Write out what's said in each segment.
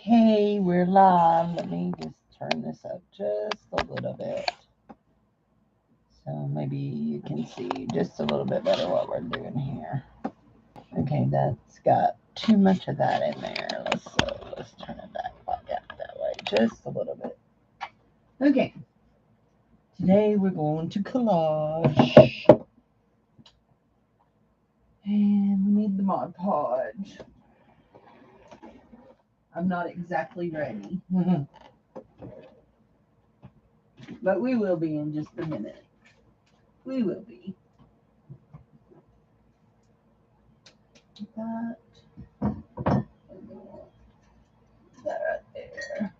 Okay, we're live. Let me just turn this up just a little bit. So maybe you can see just a little bit better what we're doing here. Okay, that's got too much of that in there. Let's turn it back out that way just a little bit. Okay, today we're going to collage. And we need the Mod Podge. I'm not exactly ready. But we will be in just a minute. We will be. That right there.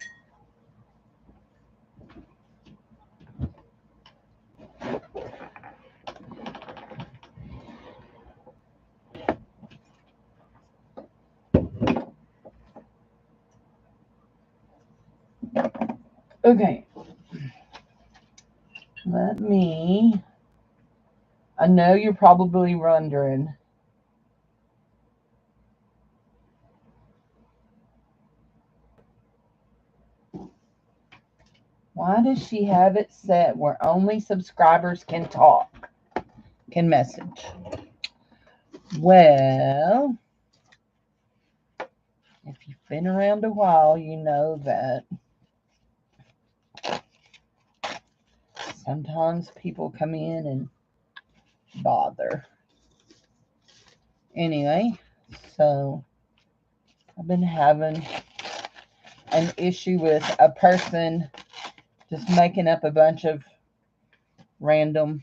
Okay. I know you're probably wondering, why does she have it set where only subscribers can talk, can message? Well, if you've been around a while, you know that sometimes people come in and bother. Anyway, so I've been having an issue with a person just making up a bunch of random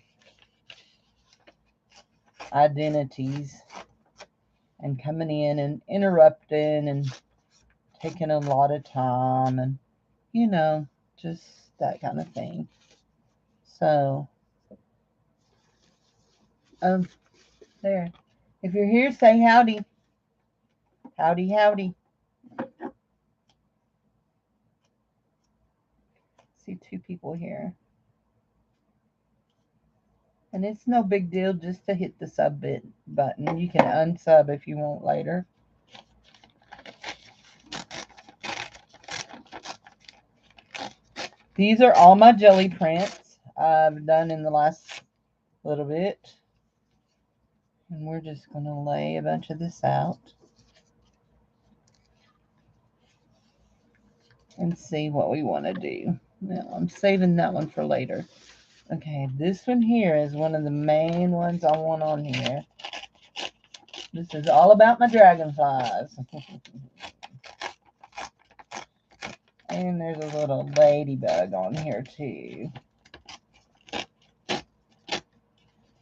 identities and coming in and interrupting and taking a lot of time and, just that kind of thing. So, there. If you're here, say howdy. Howdy, howdy. See two people here. And it's no big deal just to hit the sub button. You can unsub if you want later. These are all my jelly prints I've done in the last little bit. And we're just going to lay a bunch of this out and see what we want to do. Now, I'm saving that one for later. Okay, this one here is one of the main ones I want on here. This is all about my dragonflies. And there's a little ladybug on here too.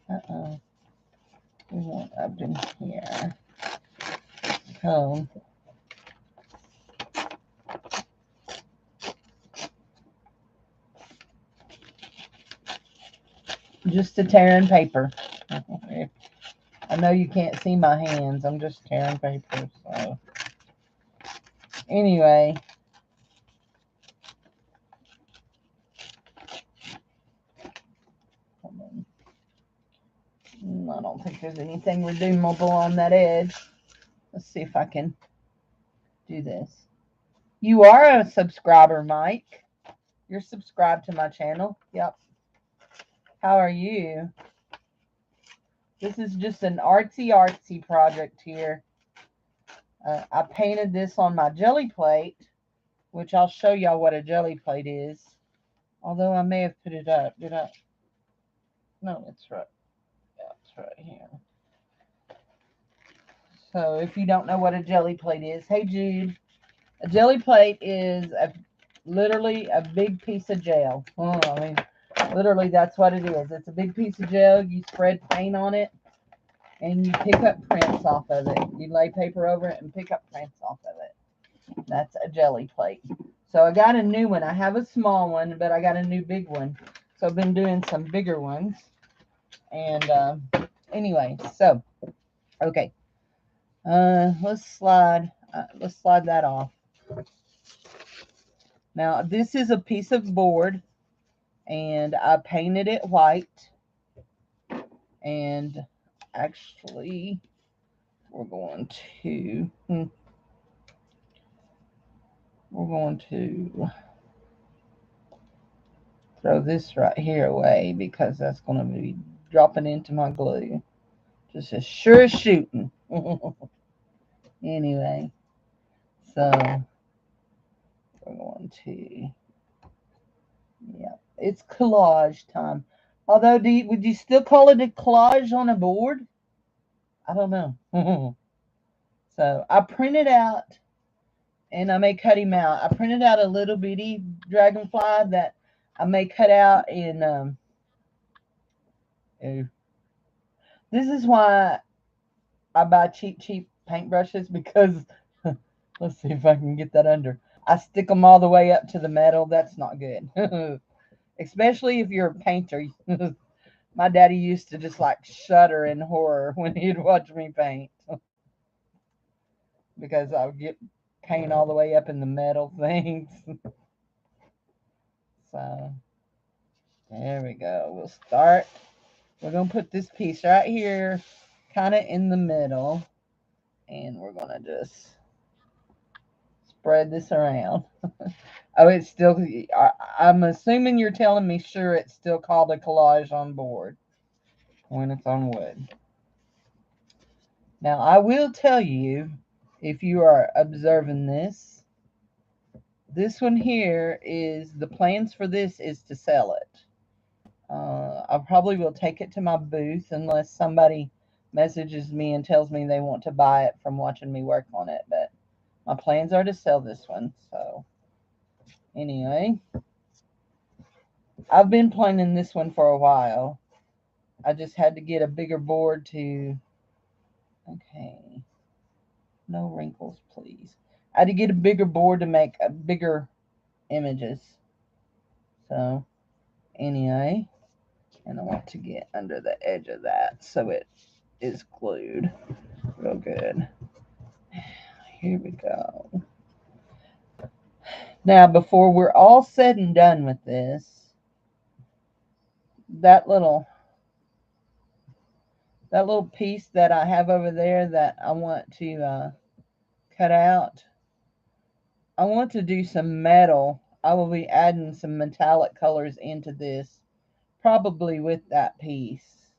Uh-oh. We want up in here. Comb. Just a tearing paper. I know you can't see my hands. I'm just tearing paper. So anyway. I don't think there's anything redeemable on that edge. Let's see if I can do this. You are a subscriber, Mike. You're subscribed to my channel. Yep. How are you? This is just an artsy project here. I painted this on my jelly plate, which I'll show y'all what a jelly plate is. Although I may have put it up. Did I? No, it's right. Yeah, it's right here. So if you don't know what a jelly plate is, hey Jude. A jelly plate is literally a big piece of gel. Literally that's what it is. It's a big piece of gel. You spread paint on it and you pick up prints off of it. You lay paper over it and pick up prints off of it. That's a jelly plate. So I got a new one. I have a small one, but I got a new big one. So I've been doing some bigger ones. And anyway, so okay. Let's slide that off. Now this is a piece of board and I painted it white. And actually we're going to we're going to throw this right here away because that's going to be dropping into my glue. Just as sure as shooting. Anyway, so we're going to, yeah, it's collage time. Although, would you still call it a collage on a board? I don't know. So I printed out, and I may cut him out. I printed out a little bitty dragonfly that I may cut out in. This is why I buy cheap paintbrushes, because let's see if I can get that under. I stick them all the way up to the metal. That's not good. Especially if you're a painter. My daddy used to just like shudder in horror when he'd watch me paint. Because I would get paint all the way up in the metal things. So there we go. We'll start. We're going to put this piece right here kind of in the middle. And we're going to just spread this around. Oh, it's still, I'm assuming you're telling me sure it's still called a collage on board when it's on wood. Now, I will tell you, if you are observing this one here is, the plans for this is to sell it. I probably will take it to my booth unless somebody messages me and tells me they want to buy it from watching me work on it. But my plans are to sell this one. So anyway, I've been planning this one for a while. I just had to get a bigger board to, okay, no wrinkles, please. I had to get a bigger board to make bigger images. So anyway, and I want to get under the edge of that so it is glued real good. Here we go. Now, before we're all said and done with this, that little piece that I have over there that I want to cut out, I want to do some metal. I will be adding some metallic colors into this, probably with that piece.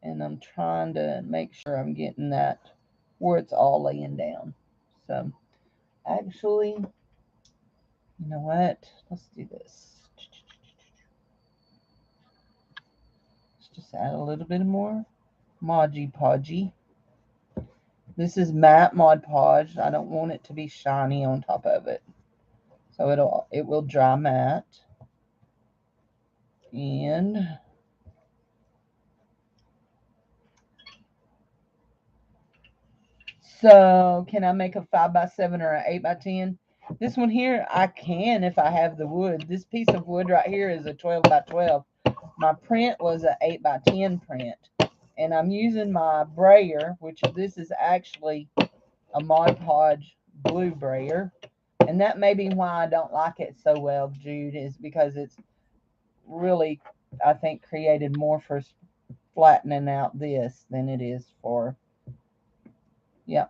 And I'm trying to make sure I'm getting that where it's all laying down. So, actually, you know what? Let's do this. Let's just add a little bit more Mod Podge. This is matte Mod Podge. I don't want it to be shiny on top of it. So it will dry matte. And so can I make a 5x7 or an 8x10? This one here, I can if I have the wood. This piece of wood right here is a 12x12. My print was an 8x10 print. And I'm using my brayer, which this is actually a Mod Podge blue brayer. And that may be why I don't like it so well, Jude, is because it's really, I think, created more for flattening out this than it is for, yeah.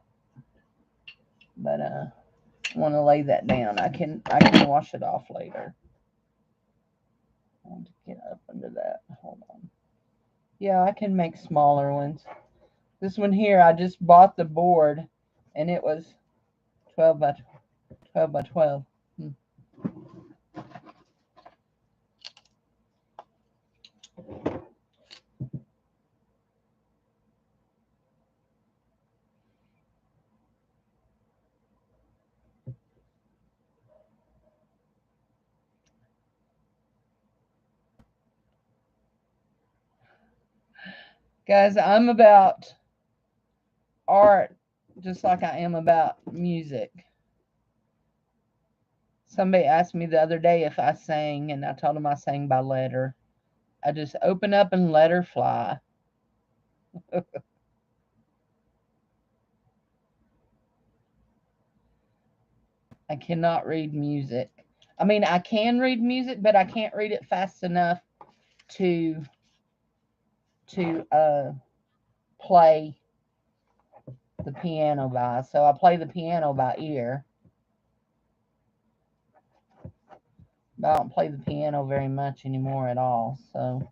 But I want to lay that down. I can wash it off later. I want to get up under that. Hold on. Yeah, I can make smaller ones. This one here, I just bought the board, and it was 12 by 12. Guys, I'm about art just like I am about music. Somebody asked me the other day if I sang, and I told them I sang by letter. I just open up and let her fly. I cannot read music. I mean, I can read music, but I can't read it fast enough to play the piano by. So I play the piano by ear. But I don't play the piano very much anymore at all. So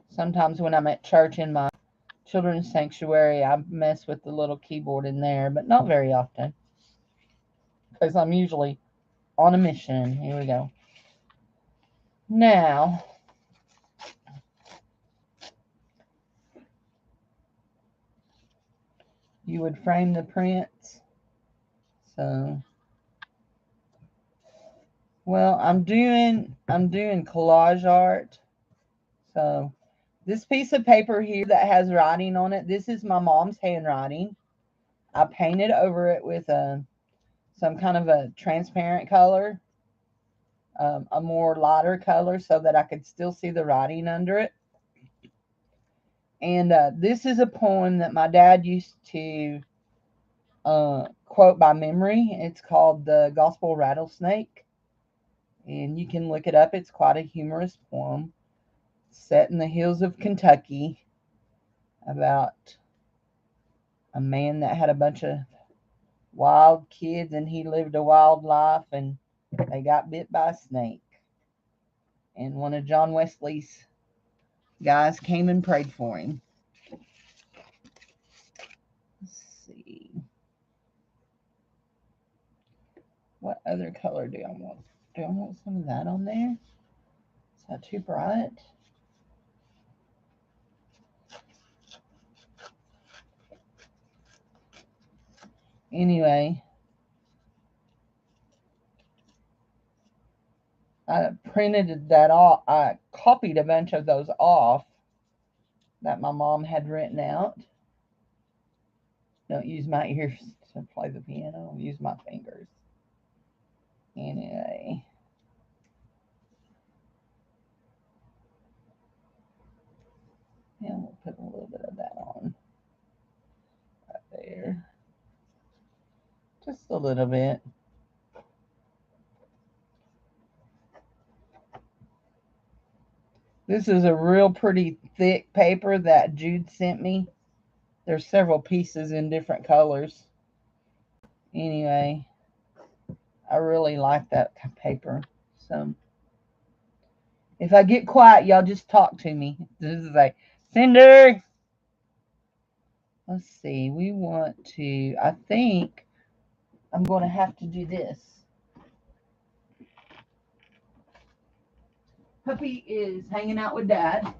sometimes when I'm at church in my children's sanctuary, I mess with the little keyboard in there, but not very often because I'm usually on a mission. Here we go. Now, you would frame the prints. So, well, I'm doing collage art. So, this piece of paper here that has writing on it, this is my mom's handwriting. I painted over it with some kind of a transparent color, a more lighter color so that I could still see the writing under it. And this is a poem that my dad used to quote by memory. It's called The Gospel Rattlesnake. And you can look it up. It's quite a humorous poem set in the hills of Kentucky about a man that had a bunch of wild kids and he lived a wild life and they got bit by a snake. And one of John Wesley's guys came and prayed for him. Let's see. What other color do I want? Do I want some of that on there? Is that too bright? Anyway, I printed that off. I copied a bunch of those off that my mom had written out. Don't use my ears to play the piano. Use my fingers. Anyway. And we'll put a little bit of that on right there. Just a little bit. This is a real pretty thick paper that Jude sent me. There's several pieces in different colors. Anyway, I really like that paper. So if I get quiet, y'all just talk to me. This is like, Cindy. Let's see. We want to, I think I'm going to have to do this. Puppy is hanging out with Dad.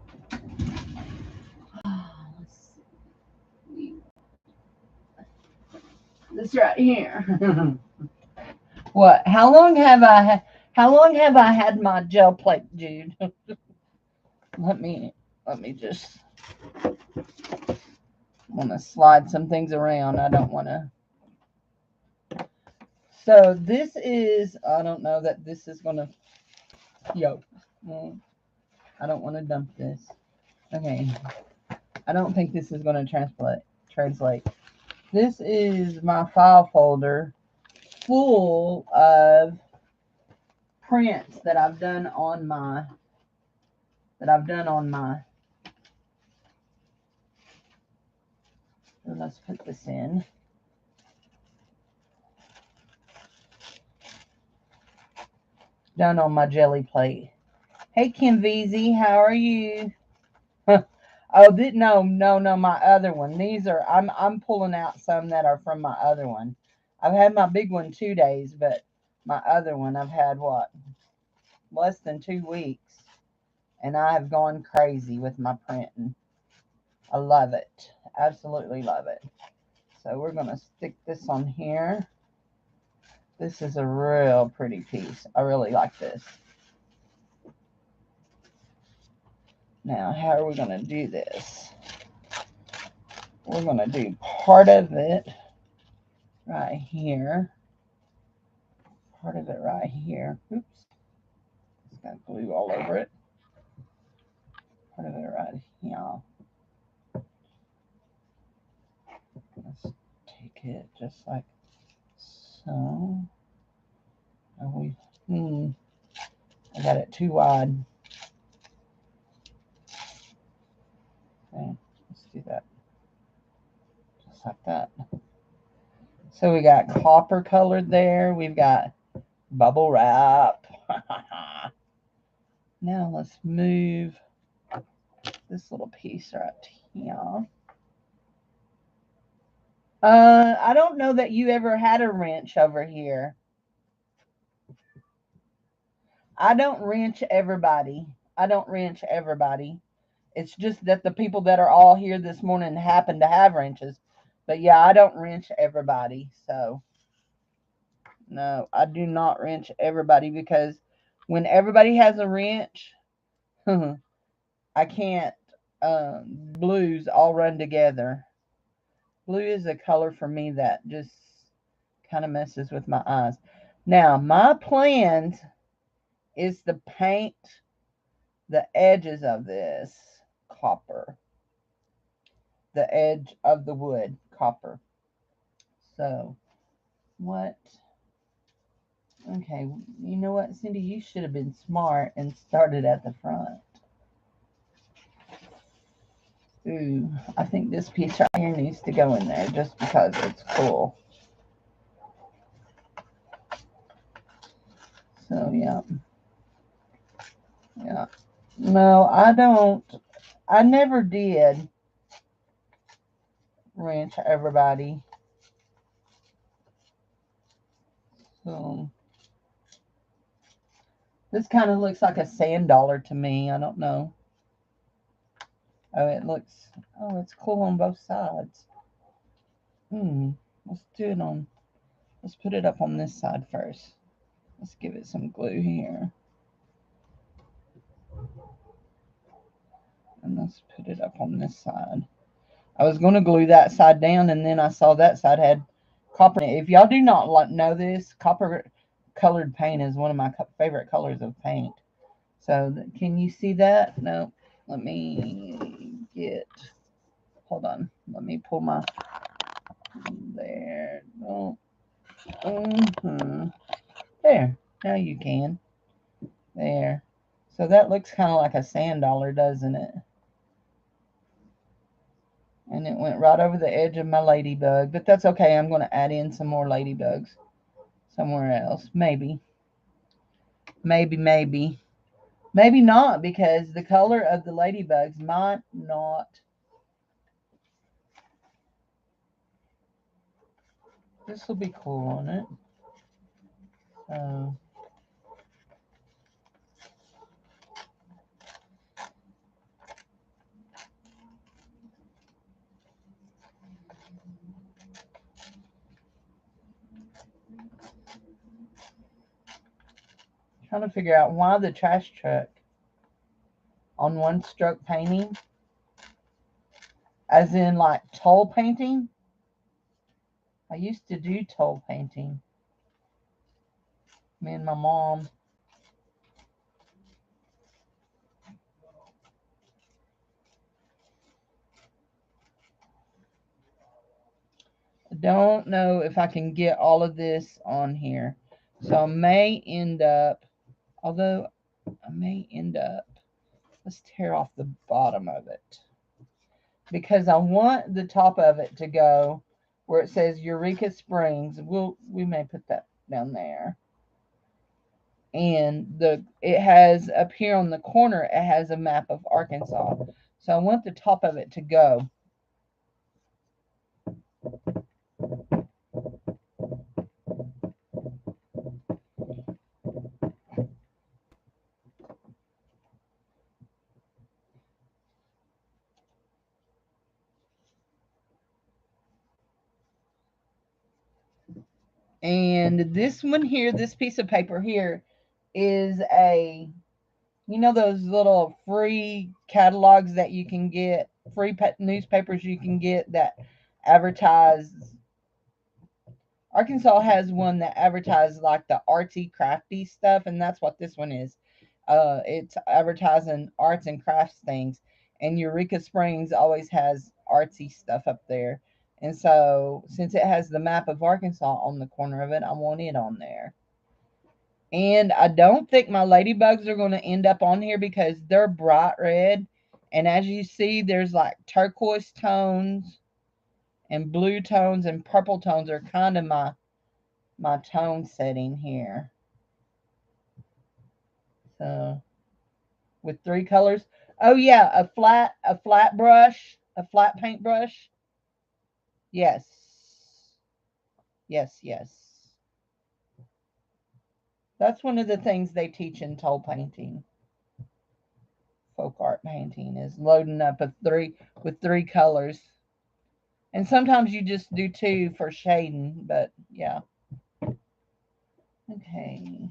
Let's see. This right here. What? How long have I had my gel plate, Jude? let me just want to slide some things around. I don't want to. So this is, I don't know that this is going to, I don't want to dump this. Okay. I don't think this is going to translate. This is my file folder full of prints that I've done on my let's put this in. Done on my jelly plate. Hey Kim VZ, how are you? Oh, no, my other one. These are I'm pulling out some that are from my other one. I've had my big one 2 days, but my other one I've had what? Less than 2 weeks. And I have gone crazy with my printing. I love it. Absolutely love it. So we're going to stick this on here. This is a real pretty piece. I really like this. Now, how are we going to do this? We're going to do part of it right here. Part of it right here. Oops. It's got glue all over it. Part of it right here. Let's take it just like so. I got it too wide. Okay, let's do that. Just like that. So we got copper colored there. We've got Bubble wrap. Now let's move this little piece right here. I don't know that you ever had a wrench over here. I don't wrench everybody. I don't wrench everybody. It's just that the people that are all here this morning happen to have wrenches. But yeah, I don't wrench everybody. So, no, I do not wrench everybody because when everybody has a wrench, I can't. Blues all run together. Blue is a color for me that just kind of messes with my eyes. Now, my plan is to paint the edges of this copper. The edge of the wood copper. So, what? Okay, you know what, Cindy? You should have been smart and started at the front. Ooh, I think this piece right here needs to go in there just because it's cool. So, yeah. Yeah. No, I don't. I never did wrench everybody. So, this kind of looks like a sand dollar to me. I don't know. Oh, it looks. Oh, it's cool on both sides. Let's do it on. Let's put it up on this side first. Let's give it some glue here. And let's put it up on this side. I was going to glue that side down, and then I saw that side had copper. If y'all do not know this, copper colored paint is one of my favorite colors of paint. So can you see that? No. Let me get. Hold on. Let me pull my. There. No. There. Now you can. There. So that looks kind of like a sand dollar, doesn't it? And it went right over the edge of my ladybug. But that's okay. I'm going to add in some more ladybugs somewhere else. Maybe. Maybe, maybe. Maybe not, because the color of the ladybugs might not. This will be cool on it. Trying to figure out why the trash truck on one stroke painting, as in like toll painting. I used to do toll painting. Me and my mom. I don't know if I can get all of this on here. So I may end up, although I may end up, let's tear off the bottom of it. Because I want the top of it to go where it says Eureka Springs. We may put that down there. And it has up here on the corner, it has a map of Arkansas. So I want the top of it to go. And this one here, this piece of paper here, is a, you know, those little free catalogs that you can get, free newspapers you can get that advertise. Arkansas has one that advertises like the artsy crafty stuff, and that's what this one is. It's advertising arts and crafts things, and Eureka Springs always has artsy stuff up there. And so, since it has the map of Arkansas on the corner of it, I want it on there. And I don't think my ladybugs are going to end up on here because they're bright red. And as you see, there's like turquoise tones and blue tones and purple tones are kind of my tone setting here. So with 3 colors. Oh yeah, a flat brush, a flat paint brush. Yes. Yes, yes. That's one of the things they teach in toll painting. Folk art painting is loading up with 3 colors. And sometimes you just do 2 for shading, but yeah. Okay.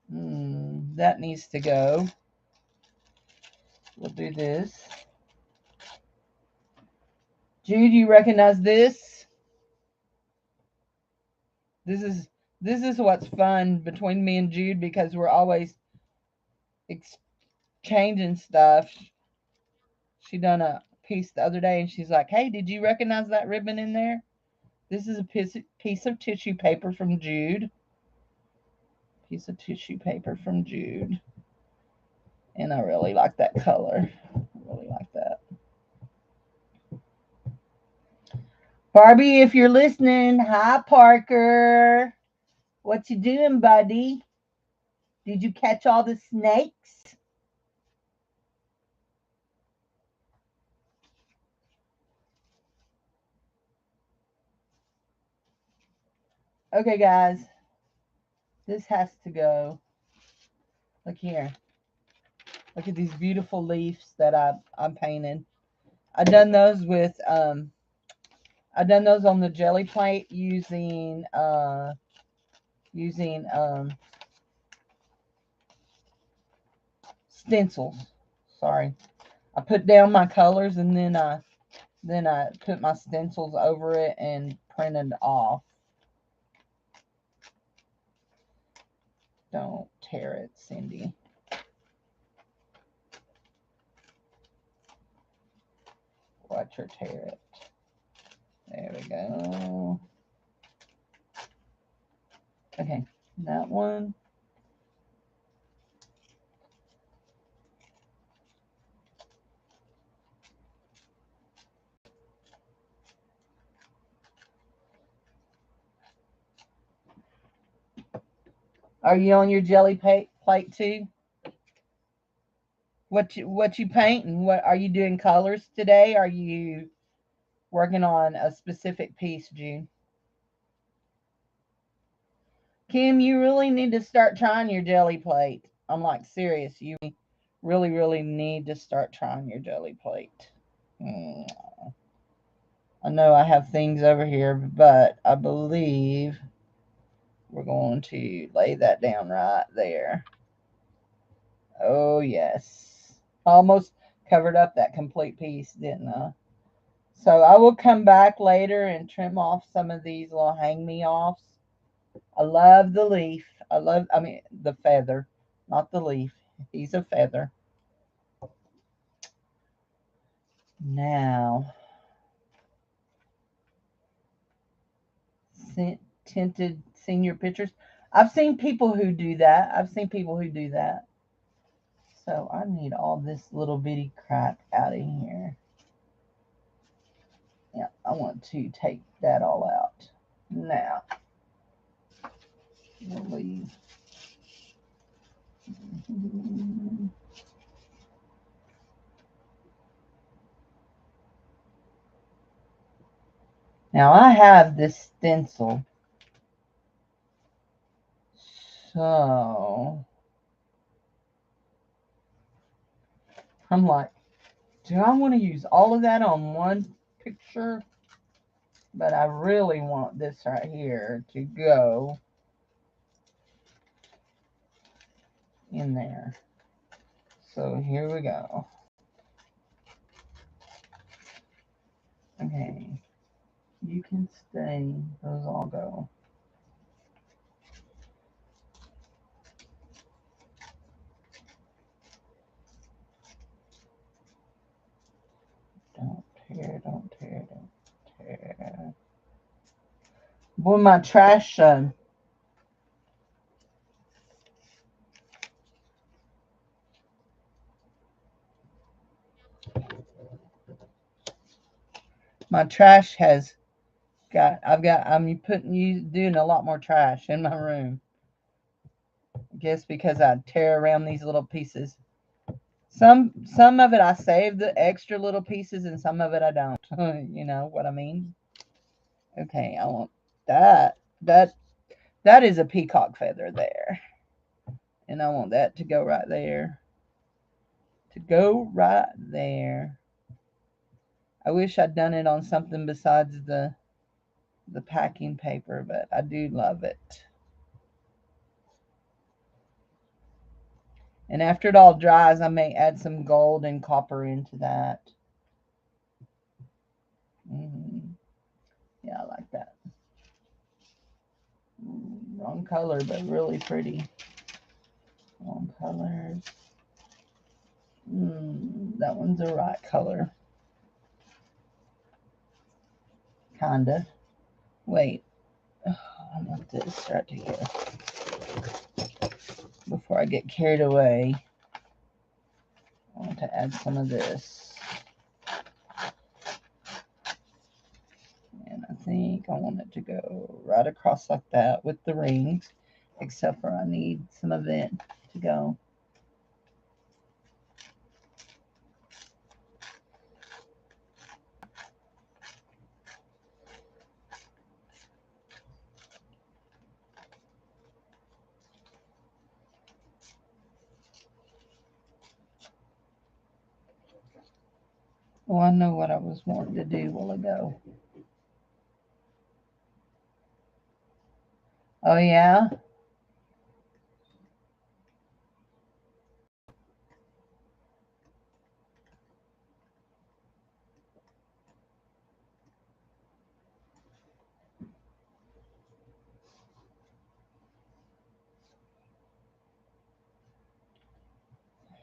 That needs to go. We'll do this. Jude, you recognize this? This is what's fun between me and Jude because we're always exchanging stuff. She done a piece the other day and she's like, "Hey, did you recognize that ribbon in there?" This is a piece of tissue paper from Jude. Piece of tissue paper from Jude. And I really like that color. I really like that. Barbie, if you're listening, hi Parker. What you doing, buddy? Did you catch all the snakes? Okay, guys. This has to go. Look here. Look at these beautiful leaves that I'm painting. I've done those with I've done those on the jelly plate using stencils. Sorry. I put down my colors and then I put my stencils over it and printed off. Don't tear it, Cindy. Watch her tear it. There we go. Okay, that one. Are you on your jelly plate too? What you painting? What are you doing colors today? Are you working on a specific piece, June? Kim, you really need to start trying your jelly plate. I'm like serious. You really need to start trying your jelly plate. I know I have things over here, but I believe we're going to lay that down right there. Oh, yes. Almost covered up that complete piece, didn't I? So I will come back later and trim off some of these little hang-me-offs. I love the leaf. I mean, the feather, not the leaf. He's a feather. Now, tinted senior pictures. I've seen people who do that. So I need all this little bitty crap out of here. Yeah, I want to take that all out. Now, we'll leave. Now I have this stencil. So I'm like, do I want to use all of that on one picture? But I really want this right here to go in there. So here we go. Okay. You can stay. Those all go. Don't tear, don't tear, don't tear. Boy, my trash has I'm doing a lot more trash in my room. I guess because I tear around these little pieces. Some of it I save the extra little pieces, and some of it I don't. You know what I mean? Okay, I want that. That is a peacock feather there. And I want that to go right there. To go right there. I wish I'd done it on something besides the packing paper, but I do love it. And after it all dries, I may add some gold and copper into that. Yeah, I like that. Wrong color, but really pretty. Wrong colors. That one's the right color. Kinda. Wait. I want this right here. Before I get carried away, I want to add some of this. And I think I want it to go right across like that with the rings, except for I need some of it to go. Oh, I know what I was wanting to do a while ago. Oh, yeah?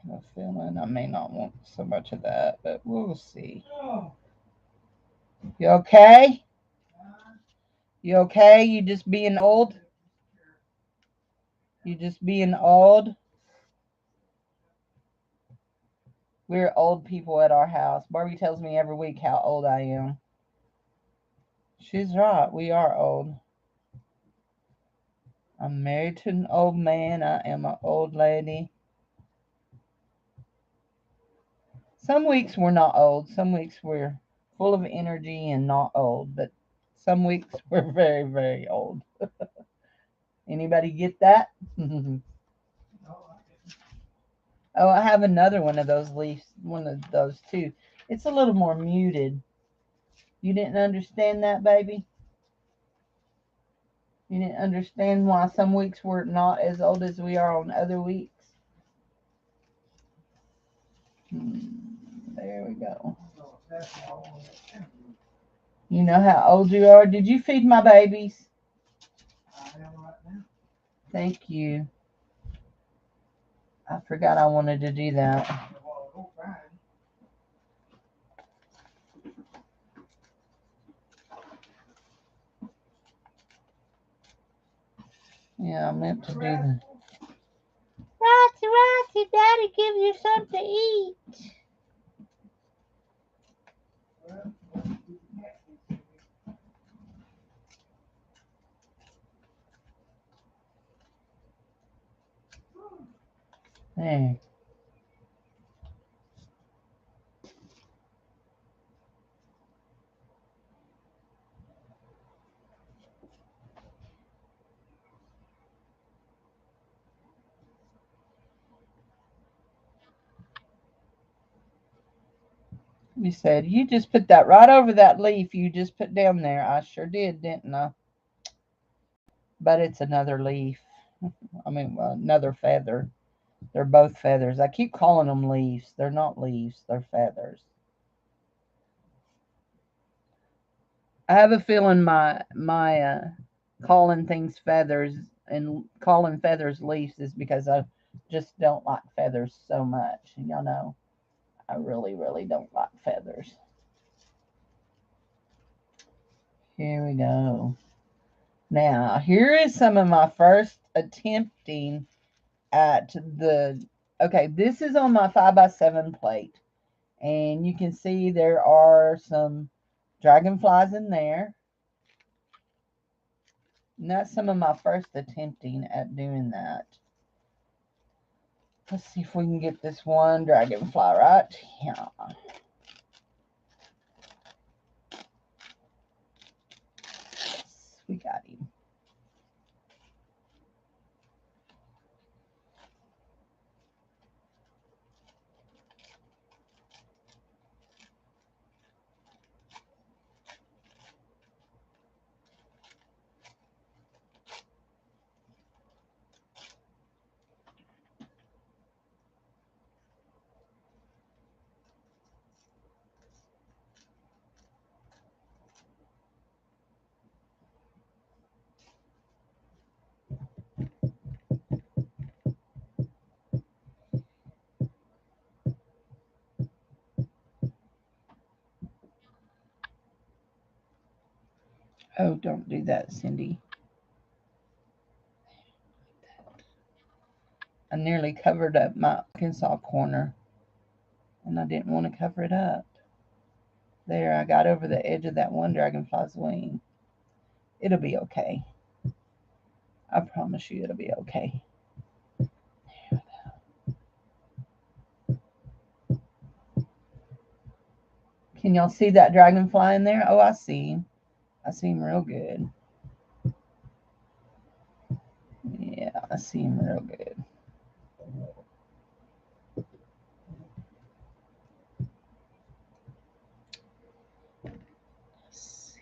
I have a feeling I may not want so much of that, but we'll see. You okay? You okay? You just being old? You just being old? We're old people at our house. Barbie tells me every week how old I am. She's right. We are old. I'm married to an old man. I am an old lady. Some weeks we're not old. Some weeks we're full of energy and not old. But some weeks we're very, very old. Anybody get that? Oh, I have another one of those leaves. One of those too. It's a little more muted. You didn't understand that, baby? You didn't understand why some weeks we're not as old as we are on other weeks? There we go. You know how old you are? Did you feed my babies? Thank you. I forgot I wanted to do that. Yeah, I meant to do that. Roxy, Daddy gives you something to eat. There. You said you just put that right over that leaf you just put down there. I sure did, didn't I? But it's another leaf. I mean, another feather. They're both feathers. I keep calling them leaves. They're not leaves. They're feathers. I have a feeling my calling things feathers and calling feathers leaves is because I just don't like feathers so much. Y'all know, I really, really don't like feathers. Here we go. Now, here is some of my first attempting at the, okay, this is on my 5x7 plate. And you can see there are some dragonflies in there. And that's some of my first attempting at doing that. Let's see if we can get this one dragonfly right. Yeah. Yes, we got him. Oh, don't do that, Cindy. I nearly covered up my Arkansas corner, and I didn't want to cover it up. There, I got over the edge of that one dragonfly's wing. It'll be okay. I promise you it'll be okay. Can y'all see that dragonfly in there? Oh, I see him. I see him real good. Yeah, I see him real good. Let's see.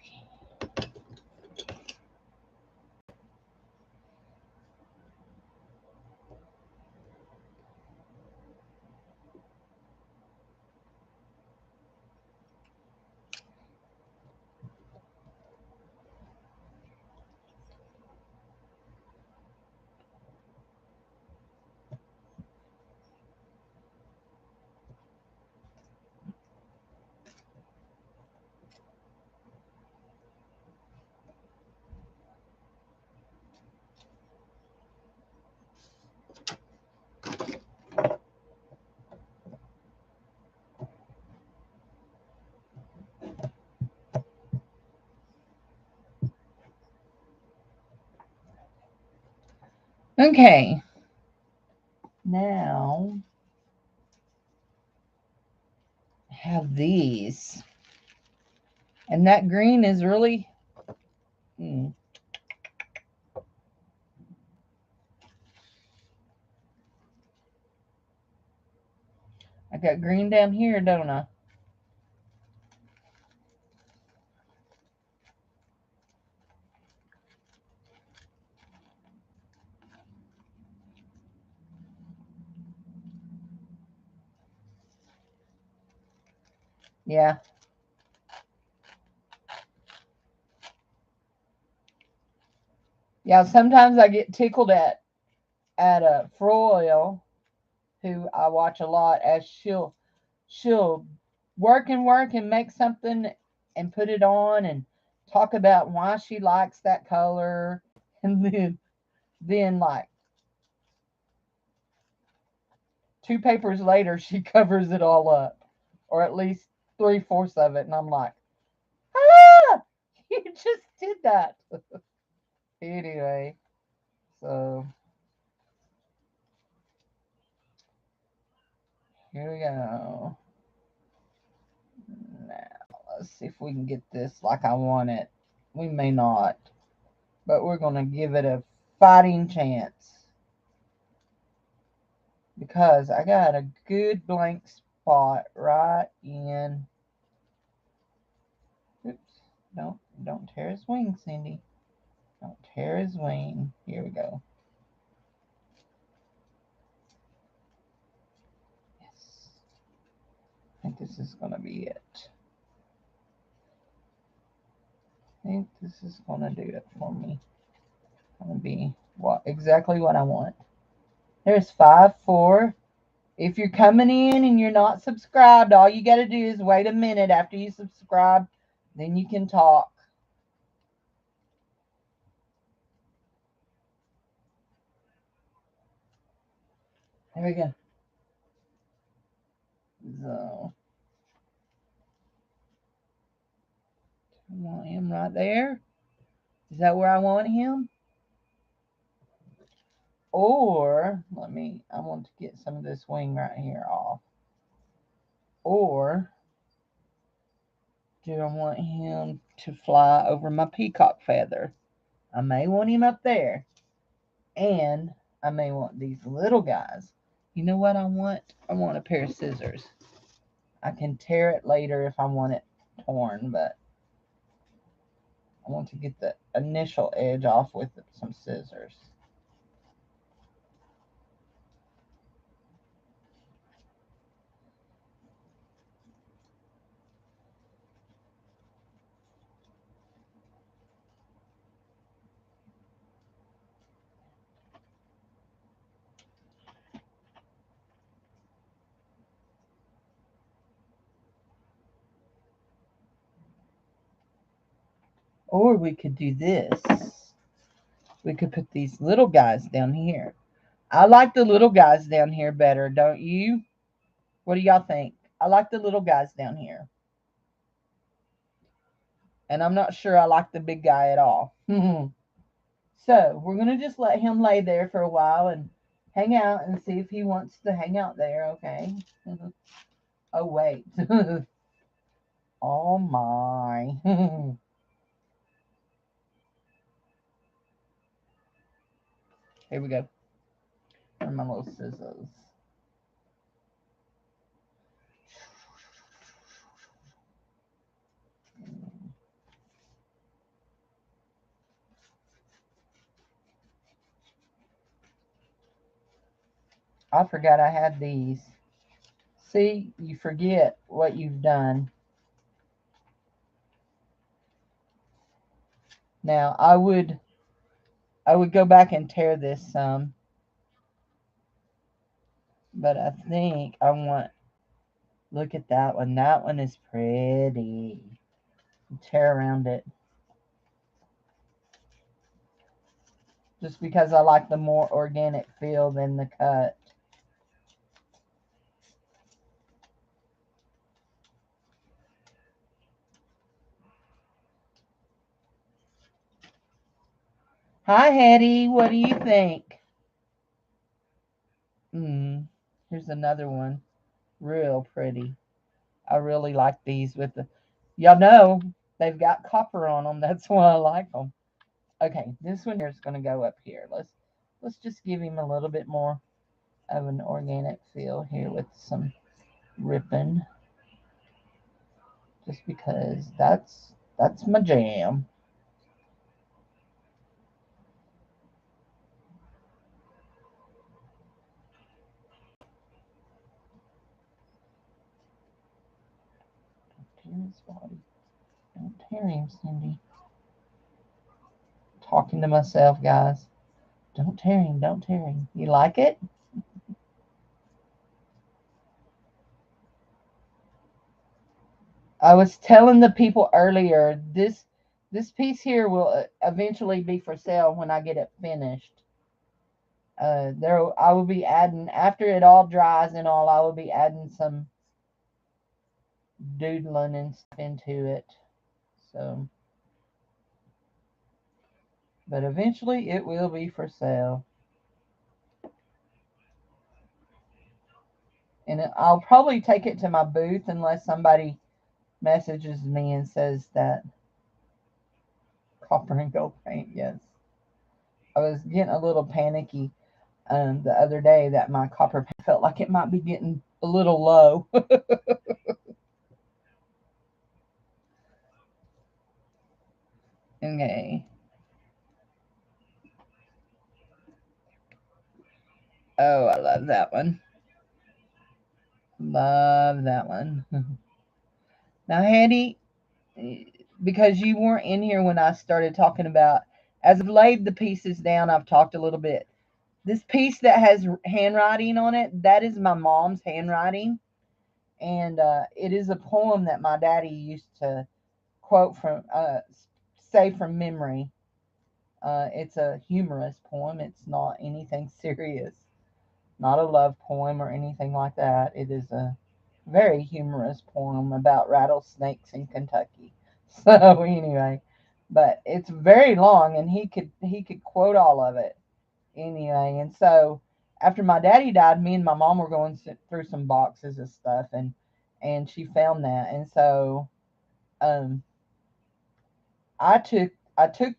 Okay. Now, I have these. And that green is really... I got green down here, don't I? Yeah. Yeah, sometimes I get tickled at a Froyle, who I watch a lot, as she'll work and make something and put it on and talk about why she likes that color, and then like 2 papers later she covers it all up, or at least 3/4 of it, and I'm like, ah, you just did that. Anyway, so here we go. Now, let's see if we can get this like I want it. We may not, but we're going to give it a fighting chance, because I got a good blank spot right in. Oops, don't tear his wing, Cindy. Don't tear his wing. Here we go. Yes. I think this is going to be it. I think this is going to do it for me. Going to be exactly what I want. There's 5, 4. If you're coming in and you're not subscribed, all you got to do is wait a minute after you subscribe. Then you can talk. There we go. So, I want him right there. Is that where I want him? Or, I want to get some of this wing right here off. Or, do I want him to fly over my peacock feather? I may want him up there. And I may want these little guys. You know what I want? I want a pair of scissors. I can tear it later if I want it torn, but I want to get the initial edge off with some scissors. Or we could do this. We could put these little guys down here. I like the little guys down here better, don't you? What do y'all think? I like the little guys down here. And I'm not sure I like the big guy at all. So we're going to just let him lay there for a while and hang out and see if he wants to hang out there, okay? Oh, wait. Oh, my. Here we go. Where are my little scissors? I forgot I had these. See, you forget what you've done. Now, I would go back and tear this some. But I think I want, look at that one. That one is pretty. Tear around it. Just because I like the more organic feel than the cut. Hi, Hetty. What do you think? Here's another one. Real pretty. I really like these with the, y'all know, they've got copper on them. That's why I like them. Okay, this one here is going to go up here. Let's just give him a little bit more of an organic feel here with some ribbon. Just because that's my jam. Tear his body. Don't tear him, Cindy. Talking to myself, guys. Don't tear him. Don't tear him. You like it? I was telling the people earlier, this piece here will eventually be for sale when I get it finished. There, I will be adding, after it all dries and all, I will be adding some doodling and stuff into it. So, but eventually it will be for sale. And I'll probably take it to my booth unless somebody messages me and says that copper and gold paint, yes. I was getting a little panicky the other day that my copper paint felt like it might be getting a little low. Okay. Oh, I love that one. Love that one. Now, Hattie, because you weren't in here when I started talking about, as I've laid the pieces down, I've talked a little bit. This piece that has handwriting on it, that is my mom's handwriting. And it is a poem that my daddy used to quote from, say from memory. It's a humorous poem. It's not anything serious, not a love poem or anything like that. It is a very humorous poem about rattlesnakes in Kentucky. So anyway, but it's very long, and he could quote all of it. anyway, and so after my daddy died, me and my mom were going through some boxes of stuff, and she found that, and so um, I took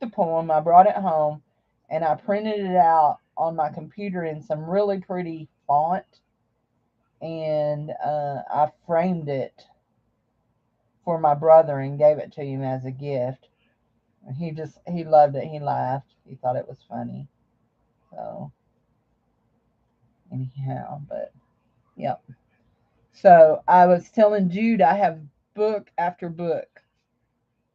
the poem, I brought it home, and I printed it out on my computer in some really pretty font, and I framed it for my brother and gave it to him as a gift. And he loved it. He laughed. He thought it was funny. So anyhow, but yep. So I was telling Jude I have book after book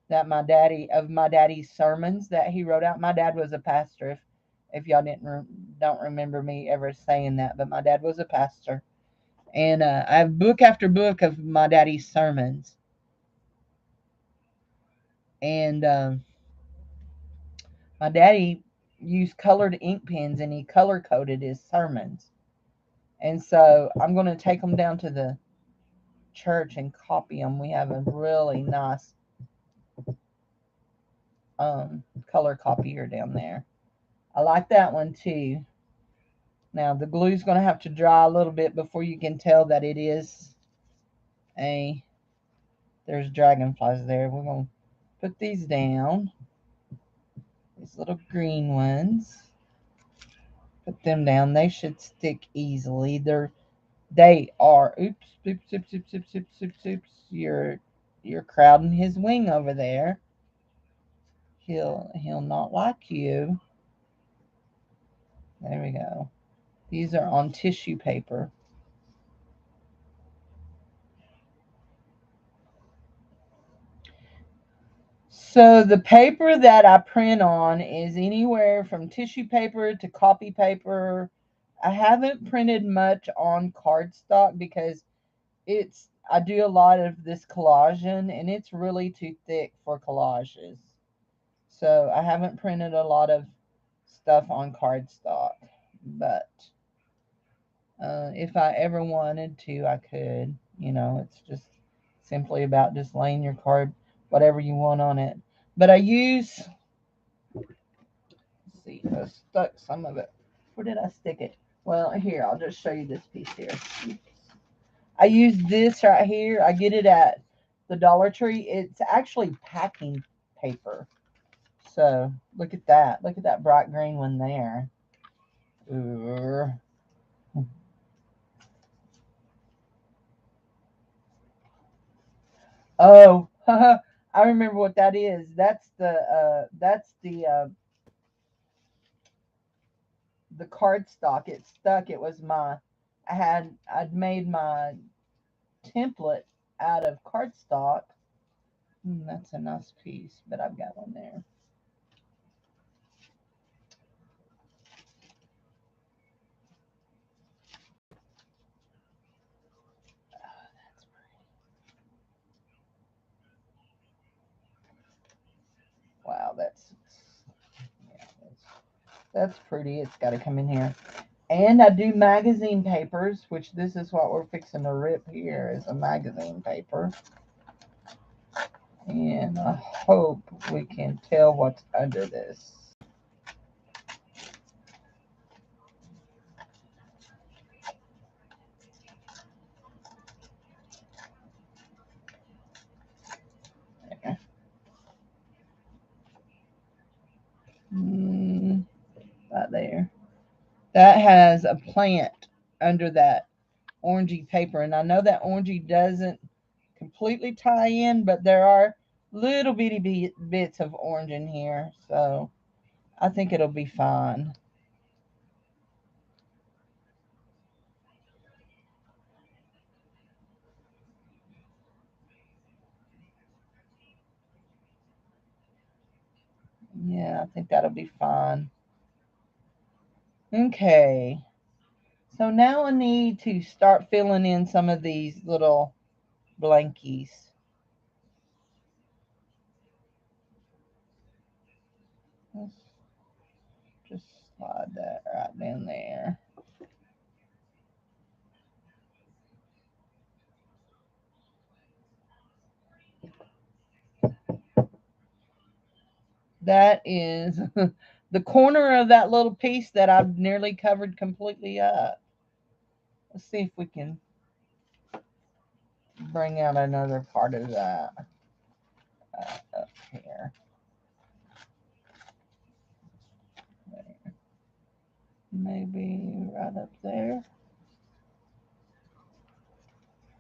that my daddy's sermons that he wrote out. My dad was a pastor. If y'all don't remember me ever saying that, but my dad was a pastor, and I have book after book of my daddy's sermons, and my daddy used colored ink pens and he color coded his sermons, and so I'm going to take them down to the church and copy them. We have a really nice color copier down there. I like that one too. Now the glue's going to have to dry a little bit before you can tell that it is a, there's dragonflies there. We're going to put these down, these little green ones. Put them down. They should stick easily. They are, oops. You're crowding his wing over there. He'll not like you. There we go. These are on tissue paper. So the paper that I print on is anywhere from tissue paper to copy paper. I haven't printed much on cardstock because I do a lot of this collaging and it's really too thick for collages. So I haven't printed a lot of stuff on cardstock, but if I ever wanted to, I could. It's just simply about just laying your card, whatever you want on it. But I use, let's see, I stuck some of it. Where did I stick it? Well, here, I'll just show you this piece here. I use this right here. I get it at the Dollar Tree. It's actually packing paper. So look at that. Look at that bright green one there. Oh, I remember what that is. The cardstock. It stuck. It was I'd made my template out of cardstock. That's a nice piece, but I've got one there. Wow, yeah, that's pretty. It's got to come in here. And I do magazine papers, which this is what we're fixing to rip here is a magazine paper. And I hope we can tell what's under this. Right there. That has a plant under that orangey paper. And I know that orangey doesn't completely tie in, but there are little bitty bits of orange in here. So I think it'll be fine. Yeah, I think that'll be fine. Okay. So now I need to start filling in some of these little blankies. Let's just slide that right down there. That is the corner of that little piece that I've nearly covered completely up. Let's see if we can bring out another part of that up here. There. Maybe right up there.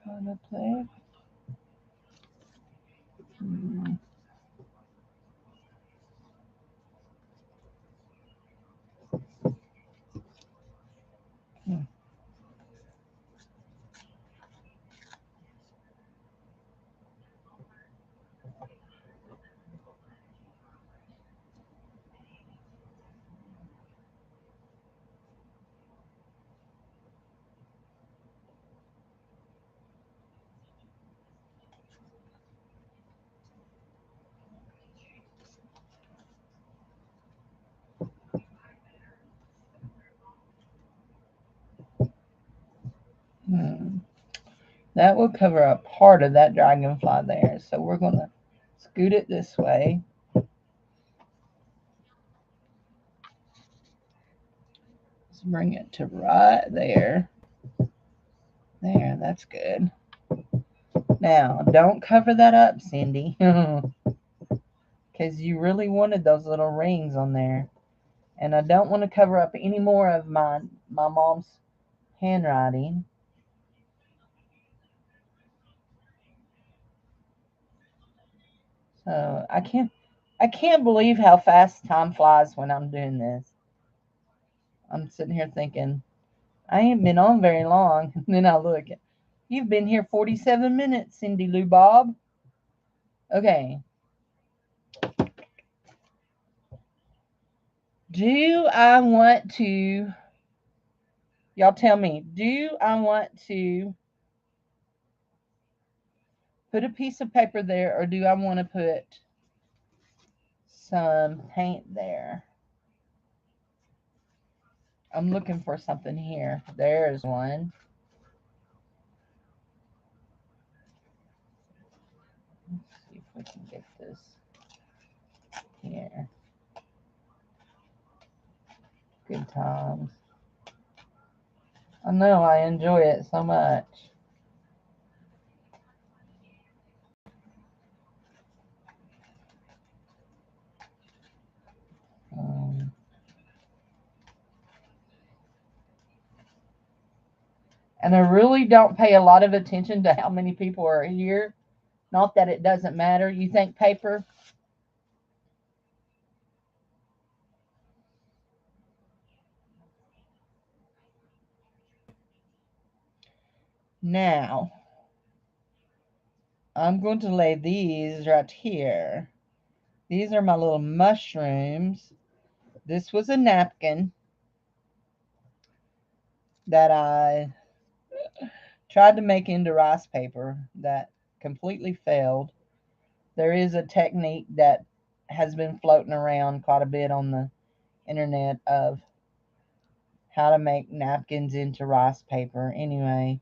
Right up there. Hmm. Hmm. Hmm. That will cover up part of that dragonfly there. So we're going to scoot it this way. Let's bring it to right there. There, that's good. Now, don't cover that up, Cindy, because you really wanted those little rings on there. And I don't want to cover up any more of my mom's handwriting. So I can't believe how fast time flies when I'm doing this. I'm sitting here thinking, I ain't been on very long. And then I look, you've been here 47 minutes, Cindy Lou Bob. Okay. Do I want to, y'all tell me, do I want to put a piece of paper there or do I want to put some paint there? I'm looking for something here. There's one. Let's see if we can get this here. Good times. I know I enjoy it so much. Um, and I really don't pay a lot of attention to how many people are here. Not that it doesn't matter. You think paper? Now, I'm going to lay these right here. These are my little mushrooms. This was a napkin that I tried to make into rice paper that completely failed. There is a technique that has been floating around quite a bit on the internet of how to make napkins into rice paper. Anyway,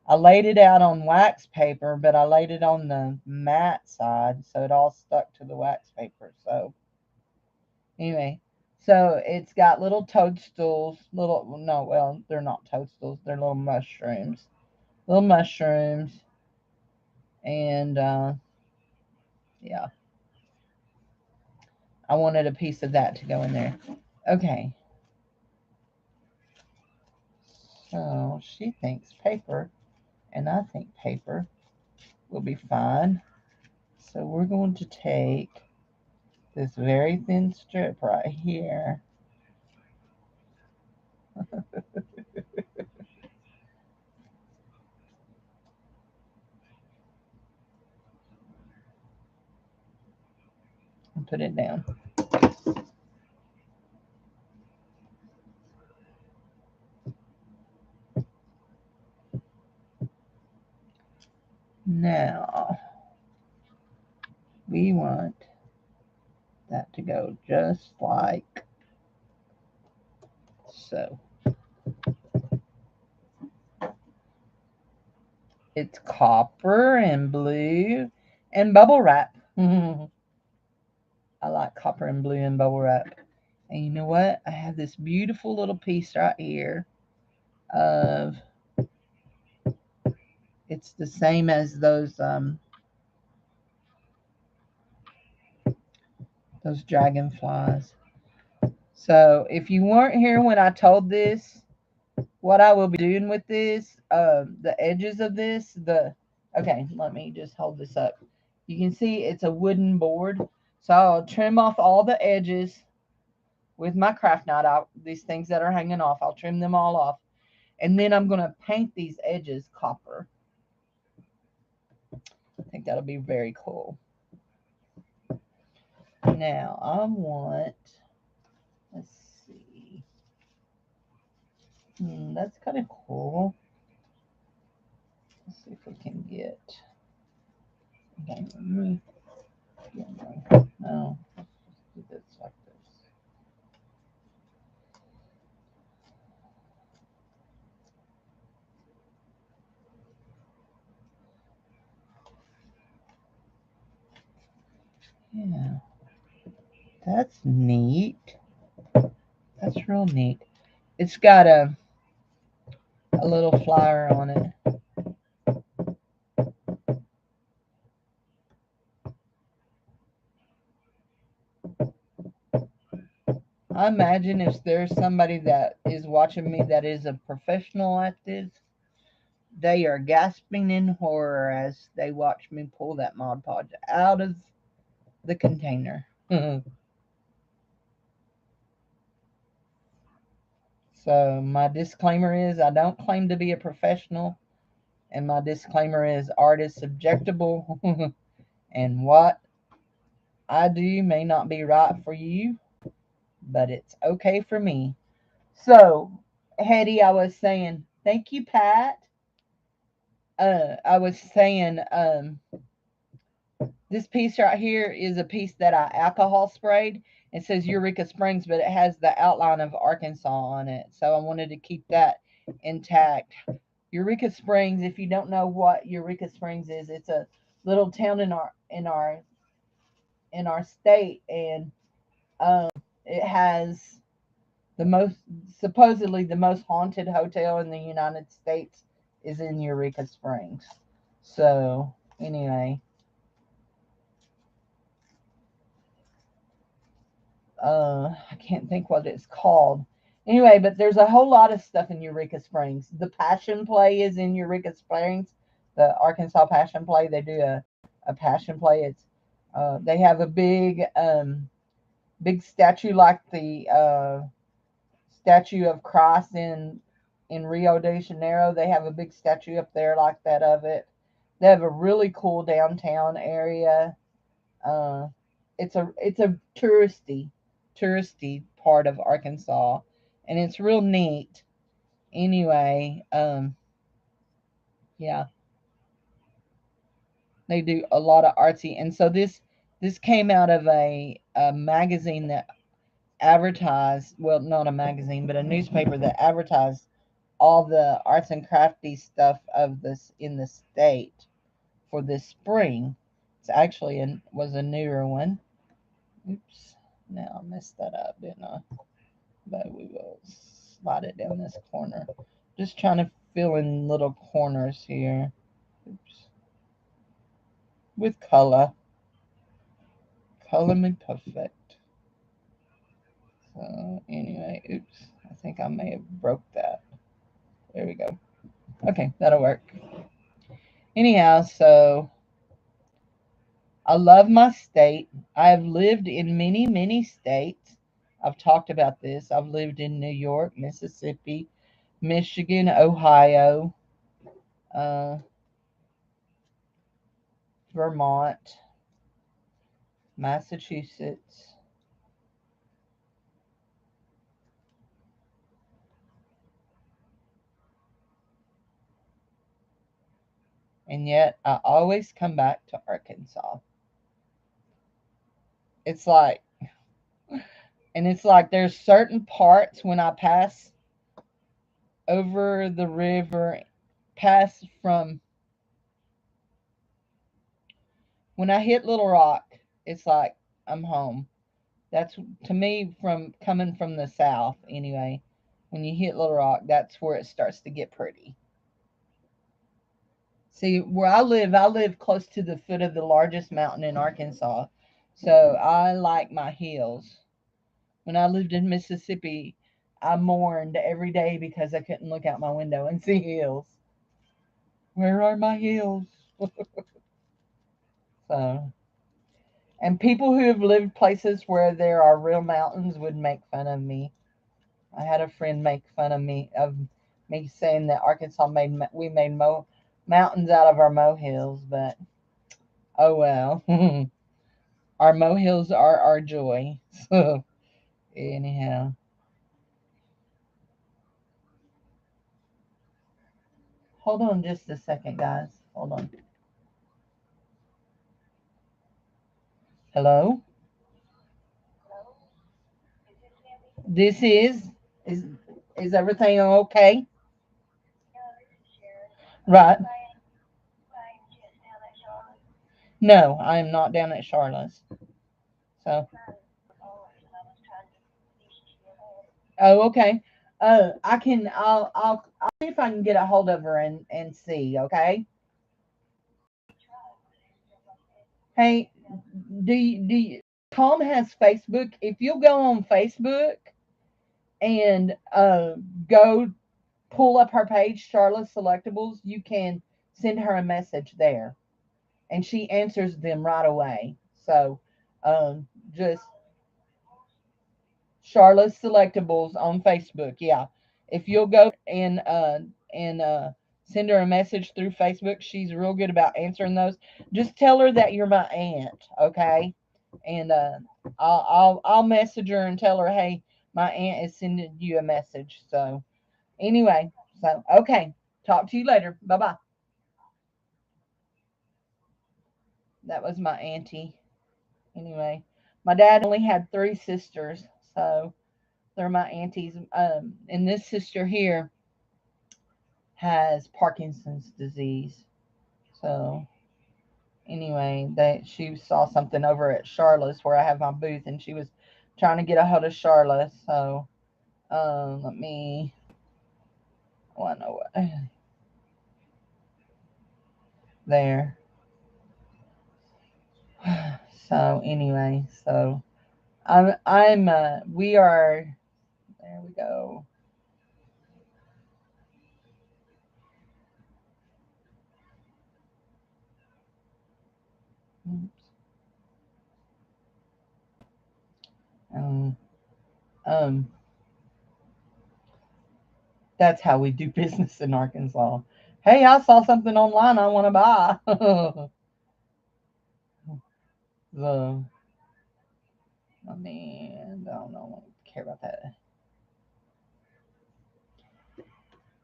I laid it out on wax paper, but I laid it on the matte side, so it all stuck to the wax paper. So anyway, so it's got little toadstools, little, no, well, they're not toadstools, they're little mushrooms, and yeah, I wanted a piece of that to go in there. Okay, so she thinks paper, and I think paper will be fine. So we're going to take this very thin strip right here. And put it down. Now, we want that to go just like so. It's copper and blue and bubble wrap. I like copper and blue and bubble wrap. And you know what? I have this beautiful little piece right here of, it's the same as those dragonflies. So if you weren't here when I told this, what I will be doing with this, the edges of this, okay, let me just hold this up. You can see it's a wooden board. So I'll trim off all the edges with my craft knife out. These things that are hanging off, I'll trim them all off. And then I'm going to paint these edges copper. I think that'll be very cool. Now I want, let's see. That's kind of cool. Let's see if we can get, okay, no, let's do this like this. Yeah, that's neat. That's real neat. It's got a little flower on it. I imagine if there's somebody that is watching me that is a professional at this, they are gasping in horror as they watch me pull that Mod Podge out of the container. So my disclaimer is I don't claim to be a professional, and my disclaimer is art is subjectable, and what I do may not be right for you, but it's okay for me. So, Hetty, I was saying, thank you, Pat. I was saying, this piece right here is a piece that I alcohol sprayed. It says Eureka Springs, but it has the outline of Arkansas on it. So I wanted to keep that intact. Eureka Springs, if you don't know what Eureka Springs is, it's a little town in our state, and it has the most, supposedly the most haunted hotel in the United States is in Eureka Springs. So anyway, I can't think what it's called. Anyway, but there's a whole lot of stuff in Eureka Springs. The Passion Play is in Eureka Springs. The Arkansas Passion Play. They do a Passion Play. It's they have a big statue like the statue of Christ in Rio de Janeiro. They have a big statue up there like that of it. They have a really cool downtown area. Uh, it's a touristy part of Arkansas, and it's real neat. Anyway, yeah, they do a lot of artsy, and so this came out of a magazine that advertised, well, not a magazine, but a newspaper that advertised all the arts and crafty stuff of this in the state for this spring. It's actually was a newer one. Oops, now I messed that up, didn't I? But we will slide it down this corner. Just trying to fill in little corners here. Oops. With color. Color me perfect. So anyway, oops. I think I may have broke that. There we go. Okay, that'll work. Anyhow, so I love my state. I've lived in many, many states. I've talked about this. I've lived in New York, Mississippi, Michigan, Ohio, uh, Vermont, Massachusetts, and yet I always come back to Arkansas. It's like, and it's like there's certain parts when I pass over the river, pass from, when I hit Little Rock, it's like I'm home. That's, to me, from coming from the south anyway. When you hit Little Rock, that's where it starts to get pretty. See, where I live close to the foot of the largest mountain in Arkansas. So I like my hills. When I lived in Mississippi, I mourned every day because I couldn't look out my window and see hills. Where are my hills? So, and people who have lived places where there are real mountains would make fun of me. I had a friend make fun of me saying that Arkansas we made mountains out of our molehills, but oh well. Our molehills are our joy. So anyhow, hold on just a second, guys. Hold on. Hello. This is is everything okay? Right. No, I am not down at Charlotte's. So, oh, okay. I can. I'll see if I can get a hold of her and see. Okay. Hey, Tom has Facebook. If you'll go on Facebook and go pull up her page, Charlotte Selectables, you can send her a message there, and she answers them right away. So, just Charlotte Selectables on Facebook. Yeah, if you'll go and send her a message through Facebook, she's real good about answering those. Just tell her that you're my aunt, okay? And I'll message her and tell her, hey, my aunt is sending you a message. So anyway, so okay, talk to you later. Bye bye. That was my auntie. Anyway, my dad only had three sisters, so they're my aunties. And this sister here has Parkinson's disease. So anyway, that she saw something over at Charlotte's where I have my booth, and she was trying to get a hold of Charlotte. So let me. Oh, I know what. There. So anyway, so we are. There we go. Um, um, that's how we do business in Arkansas. Hey, I saw something online I want to buy. So, I mean, I don't know. I don't care about that.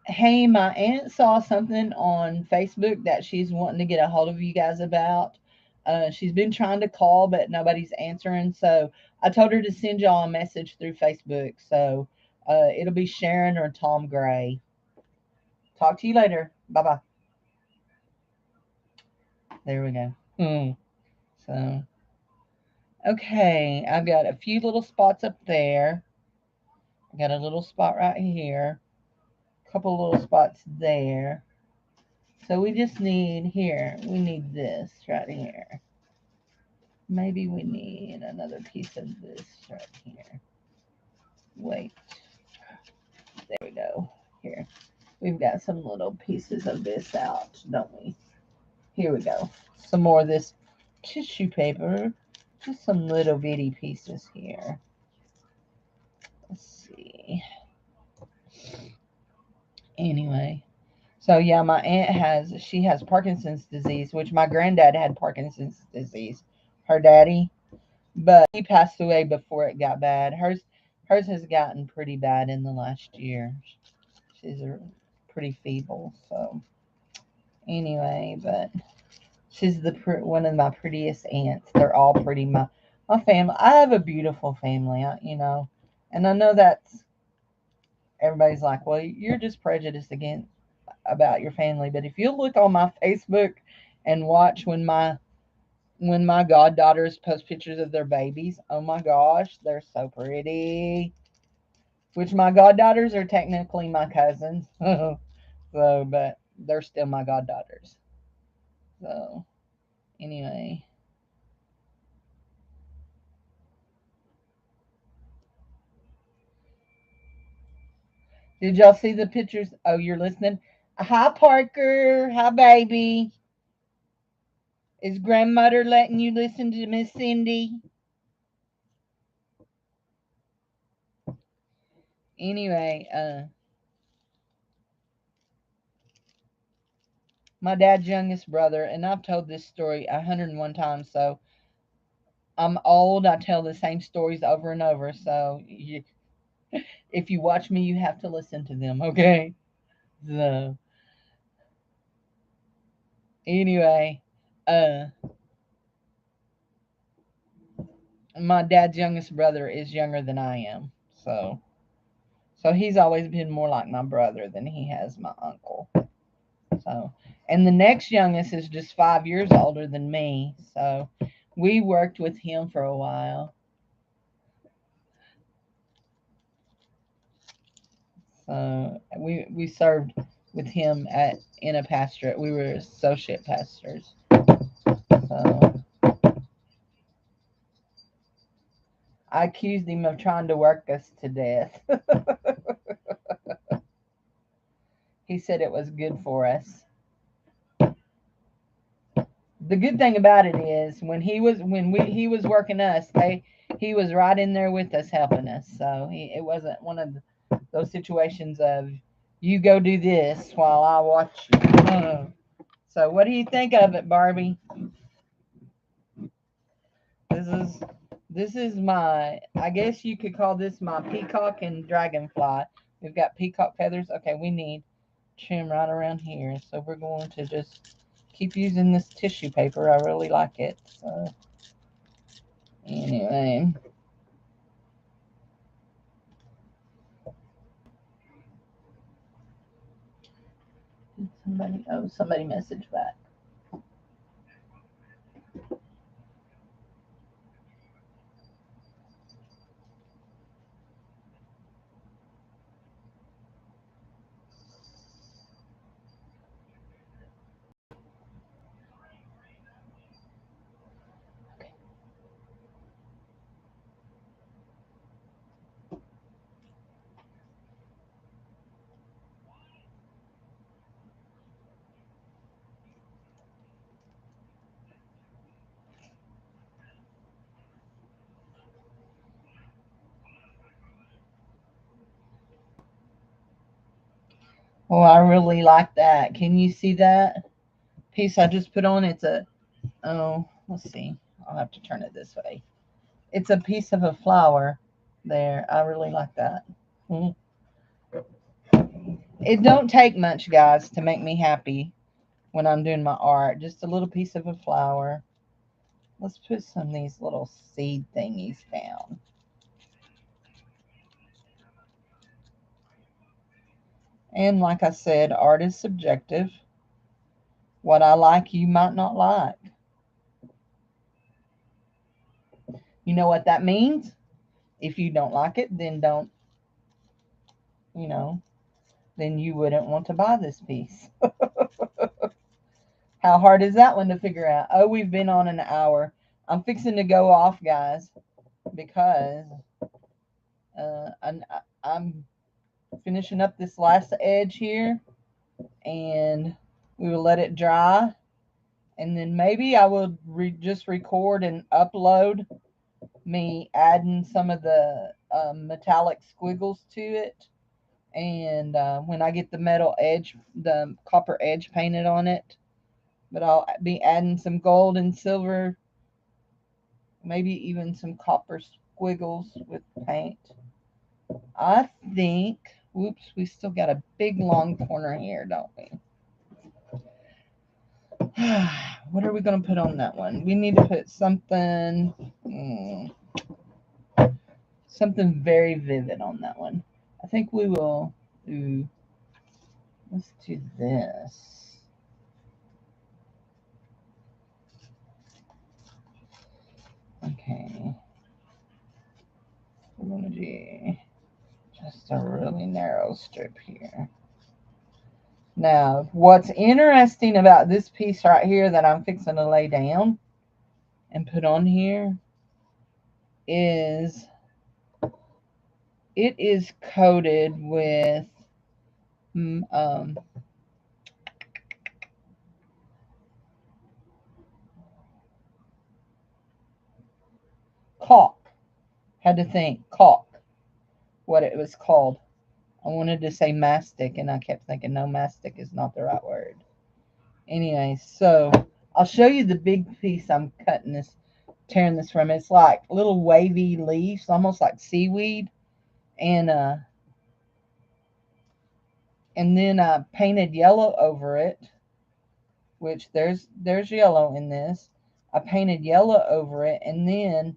Hey, my aunt saw something on Facebook that she's wanting to get a hold of you guys about. She's been trying to call, but nobody's answering. So I told her to send y'all a message through Facebook. So it'll be Sharon or Tom Gray. Talk to you later. Bye bye. There we go. So, okay, I've got a few little spots up there. I got a little spot right here, a couple little spots there. So we just need here, we need this right here. Maybe we need another piece of this right here. Wait, there we go. Here, we've got some little pieces of this out, don't we? Here we go. Some more of this tissue paper. Just some little bitty pieces here. Let's see. Anyway, so yeah, my aunt has Parkinson's disease, which my granddad had Parkinson's disease, her daddy, but he passed away before it got bad. Hers has gotten pretty bad in the last year. She's pretty feeble. So anyway, but she's one of my prettiest aunts. They're all pretty. My family. I have a beautiful family. And I know that's everybody's like, well, you're just prejudiced against about your family. But if you look on my Facebook and watch when my when my goddaughters post pictures of their babies, oh my gosh, they're so pretty. Which my goddaughters are technically my cousins. So, but they're still my goddaughters. So, anyway. Did y'all see the pictures? Oh, you're listening? Hi, Parker. Hi, baby. Is grandmother letting you listen to Miss Cindy? Anyway, my dad's youngest brother, and I've told this story 101 times, so I'm old. I tell the same stories over and over. So if you watch me, you have to listen to them, okay? So anyway, uh, my dad's youngest brother is younger than I am, so he's always been more like my brother than he has my uncle. So, and the next youngest is just 5 years older than me. So we worked with him for a while. So we served with him at in a pastorate. We were associate pastors. So I accused him of trying to work us to death. He said it was good for us. The good thing about it is he was working us, he was right in there with us helping us. So it wasn't one of those situations of you go do this while I watch you. So what do you think of it, Barbie? This is this is my, I guess you could call this my peacock and dragonfly. We've got peacock feathers. Okay, we need trim right around here. So we're going to just keep using this tissue paper. I really like it. So anyway. Somebody messaged back. Oh, I really like that. Can you see that piece I just put on? It's a, oh, let's see. I'll have to turn it this way. It's a piece of a flower there. I really like that. Mhm. It don't take much, guys, to make me happy when I'm doing my art. Just a little piece of a flower. Let's put some of these little seed thingies down. And like I said, art is subjective. What I like, you might not like. You know what that means? If you don't like it, then don't, you know, then you wouldn't want to buy this piece. How hard is that one to figure out? Oh, we've been on an hour. I'm fixing to go off, guys, because I'm finishing up this last edge here, and we will let it dry, and then maybe I will just record and upload me adding some of the metallic squiggles to it. And when I get the metal edge, the copper edge painted on it, but I'll be adding some gold and silver, maybe even some copper squiggles with paint. I think, whoops, we still got a big long corner here, don't we? What are we going to put on that one? We need to put something, something very vivid on that one. I think we will do, let's do this. just a really narrow strip here. Now, what's interesting about this piece right here that I'm fixing to lay down and put on here is it is coated with caulk. Had to think caulk, what it was called. I wanted to say mastic, and I kept thinking, no, mastic is not the right word. Anyway, so I'll show you the big piece I'm cutting this, tearing this from. It's like little wavy leaves, almost like seaweed, and then I painted yellow over it, which there's yellow in this. I painted yellow over it, and then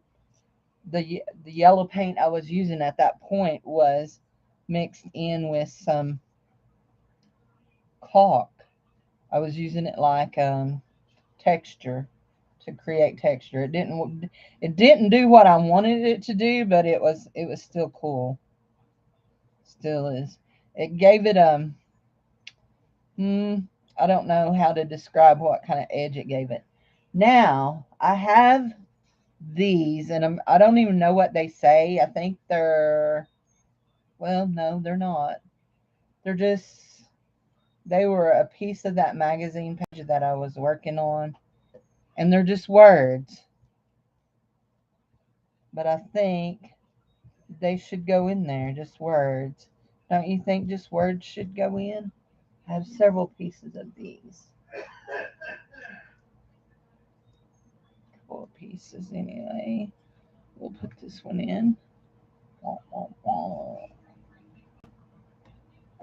the yellow paint I was using at that point was mixed in with some caulk. I was using it like texture, to create texture. It didn't do what I wanted it to do, but it was still cool. Still is. It gave it I don't know how to describe what kind of edge it gave it. Now I have these, and I don't even know what they say. I think they're, well, no, they're not. They're just, they were a piece of that magazine page that I was working on, and they're just words. But I think they should go in there, just words. Don't you think just words should go in? I have several pieces of these. Couple of pieces anyway. We'll put this one in.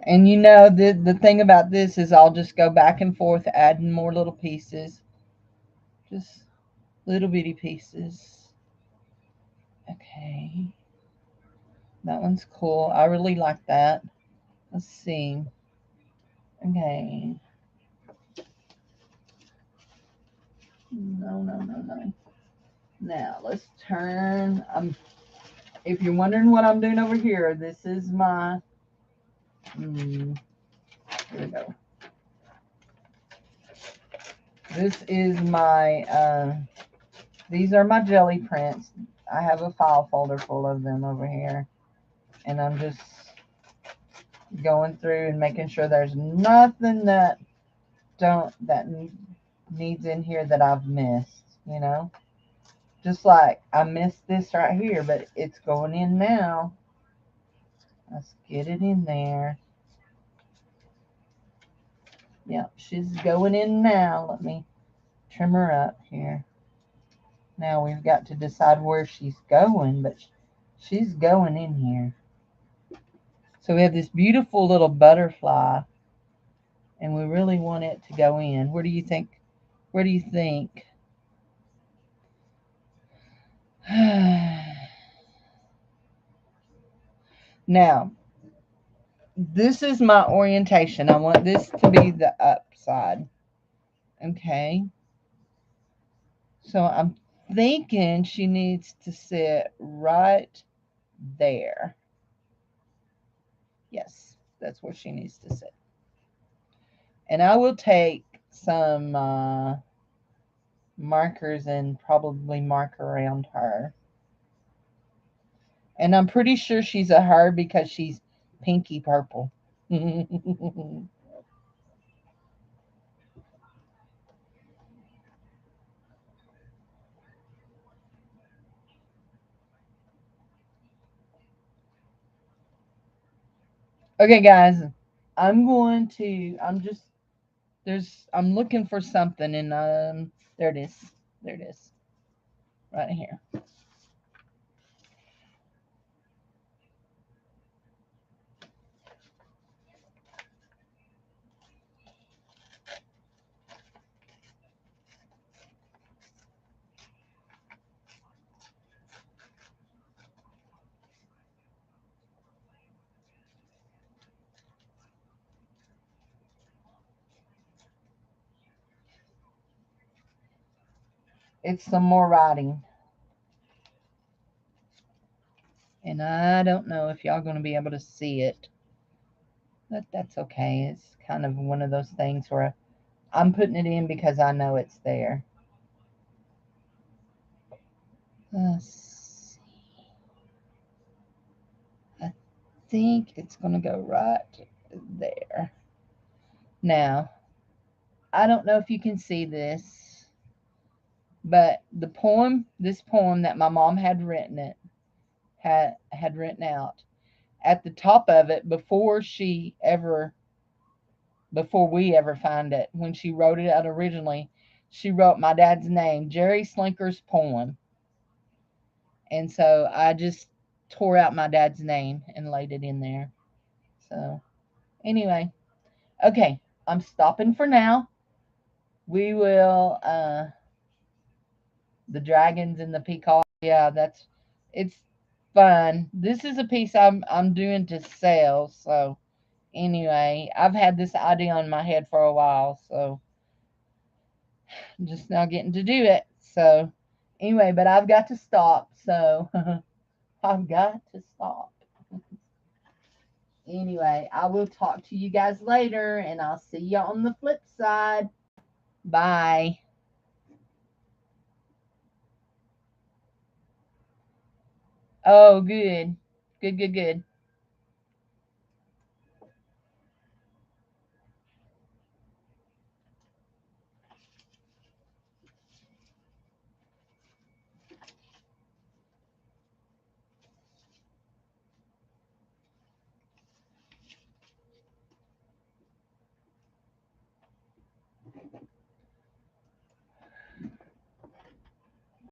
And you know, the thing about this is I'll just go back and forth adding more little pieces. Just little bitty pieces. Okay. That one's cool. I really like that. Let's see. Okay. No. Now, let's turn. If you're wondering what I'm doing over here, this is my, here we go. This is my, these are my jelly prints. I have a file folder full of them over here. And I'm just going through and making sure there's nothing that needs in here that I've missed, you know. Just like I missed this right here, but it's going in now. Let's get it in there. Yep, she's going in now. Let me trim her up here. Now we've got to decide where she's going, but she's going in here. So we have this beautiful little butterfly, and we really want it to go in. Where do you think? Where do you think? Now, this is my orientation. I want this to be the upside. Okay. So I'm thinking she needs to sit right there. Yes, that's where she needs to sit. And I will take some markers and probably mark around her. And I'm pretty sure she's a her because she's pinky purple. Okay, guys, I'm looking for something, and there it is. There it is. Right here. It's some more writing. And I don't know if y'all going to be able to see it. But that's okay. It's kind of one of those things where I'm putting it in because I know it's there. Let's see. I think it's going to go right there. Now, I don't know if you can see this, but this poem that my mom had written had written out at the top of it before we ever find it. When she wrote it out originally, she wrote my dad's name, Jerry Slinker's poem. And so I just tore out my dad's name and laid it in there. So anyway, okay, I'm stopping for now. We will the dragons and the peacock. Yeah, it's fun. This is a piece I'm doing to sell. So anyway, I've had this idea on my head for a while, so I'm just now getting to do it. So anyway, but I've got to stop. So I've got to stop. Anyway, I will talk to you guys later, and I'll see you on the flip side. Bye. Oh, good. Good, good, good.